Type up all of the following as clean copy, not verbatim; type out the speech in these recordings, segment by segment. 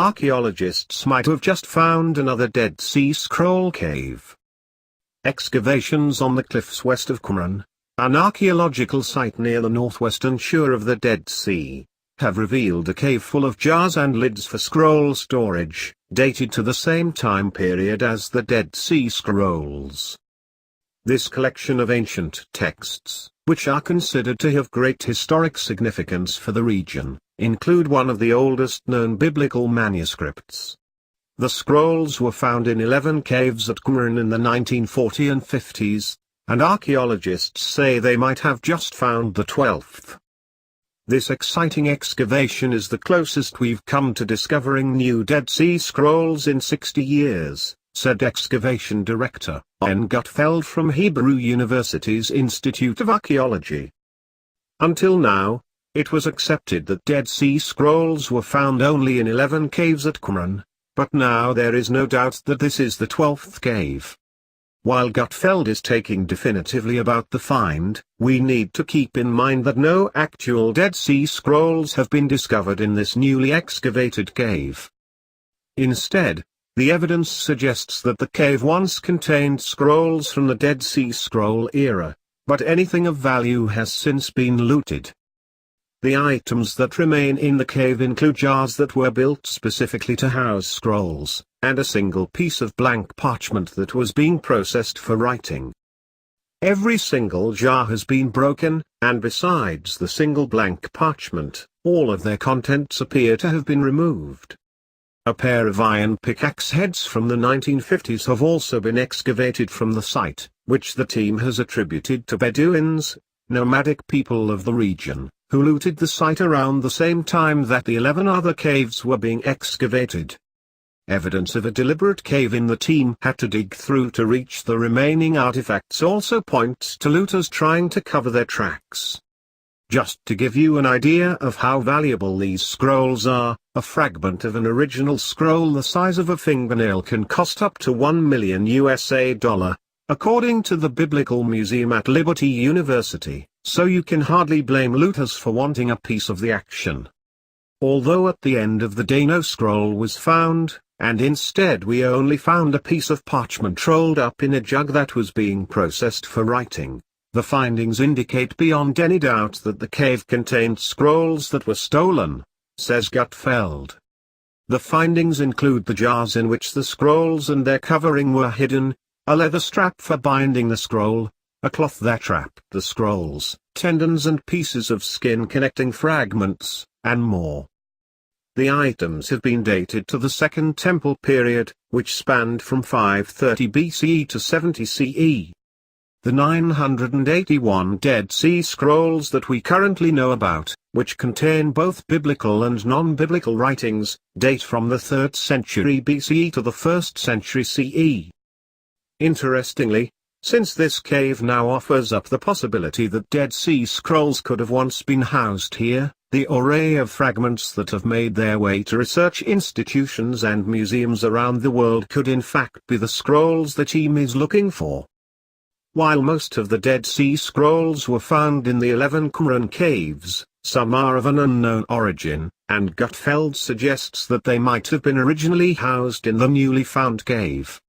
archaeologists might have just found another Dead Sea Scroll cave. Excavations on the cliffs west of Qumran, an archaeological site near the northwestern shore of the Dead Sea, have revealed a cave full of jars and lids for scroll storage, dated to the same time period as the Dead Sea Scrolls. This collection of ancient texts, which are considered to have great historic significance for the region, include one of the oldest known biblical manuscripts. The scrolls were found in 11 caves at Qumran in the 1940s and 50s, and archaeologists say they might have just found the 12th. This exciting excavation is the closest we've come to discovering new Dead Sea Scrolls in 60 years, said excavation director Oren Gutfeld from Hebrew University's Institute of Archaeology. Until now, it was accepted that Dead Sea Scrolls were found only in 11 caves at Qumran, but now there is no doubt that this is the 12th cave. While Gutfeld is taking definitively about the find, we need to keep in mind that no actual Dead Sea Scrolls have been discovered in this newly excavated cave. Instead, the evidence suggests that the cave once contained scrolls from the Dead Sea Scroll era, but anything of value has since been looted. The items that remain in the cave include jars that were built specifically to house scrolls, and a single piece of blank parchment that was being processed for writing. Every single jar has been broken, and besides the single blank parchment, all of their contents appear to have been removed. A pair of iron pickaxe heads from the 1950s have also been excavated from the site, which the team has attributed to Bedouins, nomadic people of the region, who looted the site around the same time that the 11 other caves were being excavated. Evidence of a deliberate cave-in the team had to dig through to reach the remaining artifacts also points to looters trying to cover their tracks. Just to give you an idea of how valuable these scrolls are, a fragment of an original scroll the size of a fingernail can cost up to $1 million, according to the Biblical Museum at Liberty University, so you can hardly blame looters for wanting a piece of the action. Although at the end of the day no scroll was found, and instead we only found a piece of parchment rolled up in a jug that was being processed for writing, the findings indicate beyond any doubt that the cave contained scrolls that were stolen, says Gutfeld. The findings include the jars in which the scrolls and their covering were hidden, a leather strap for binding the scroll, a cloth that wrapped the scrolls, tendons and pieces of skin connecting fragments, and more. The items have been dated to the Second Temple period, which spanned from 530 BCE to 70 CE. The 981 Dead Sea Scrolls that we currently know about, which contain both biblical and non-biblical writings, date from the 3rd century BCE to the 1st century CE. Interestingly, since this cave now offers up the possibility that Dead Sea Scrolls could have once been housed here, the array of fragments that have made their way to research institutions and museums around the world could in fact be the scrolls the team is looking for. While most of the Dead Sea Scrolls were found in the 11 Qumran caves, some are of an unknown origin, and Gutfeld suggests that they might have been originally housed in the newly found cave.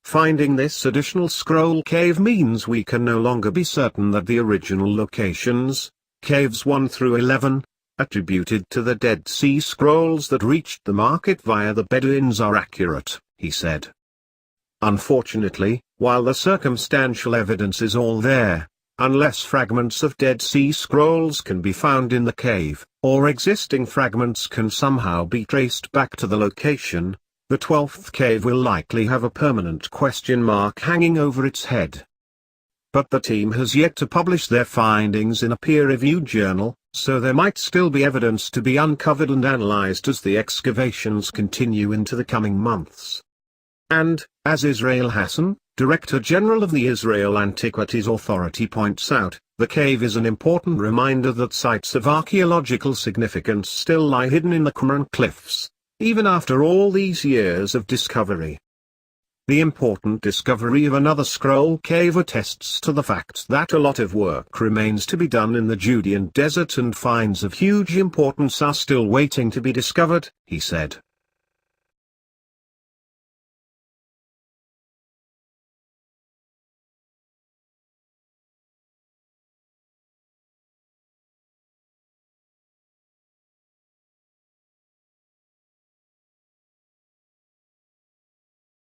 Finding this additional scroll cave means we can no longer be certain that the original locations, caves 1 through 11, attributed to the Dead Sea Scrolls that reached the market via the Bedouins are accurate, he said. Unfortunately, while the circumstantial evidence is all there, unless fragments of Dead Sea Scrolls can be found in the cave, or existing fragments can somehow be traced back to the location, the 12th cave will likely have a permanent question mark hanging over its head. But the team has yet to publish their findings in a peer-reviewed journal, so there might still be evidence to be uncovered and analyzed as the excavations continue into the coming months. And, as Israel Hassan, Director General of the Israel Antiquities Authority points out, the cave is an important reminder that sites of archaeological significance still lie hidden in the Qumran cliffs, even after all these years of discovery. The important discovery of another scroll cave attests to the fact that a lot of work remains to be done in the Judean desert and finds of huge importance are still waiting to be discovered, he said.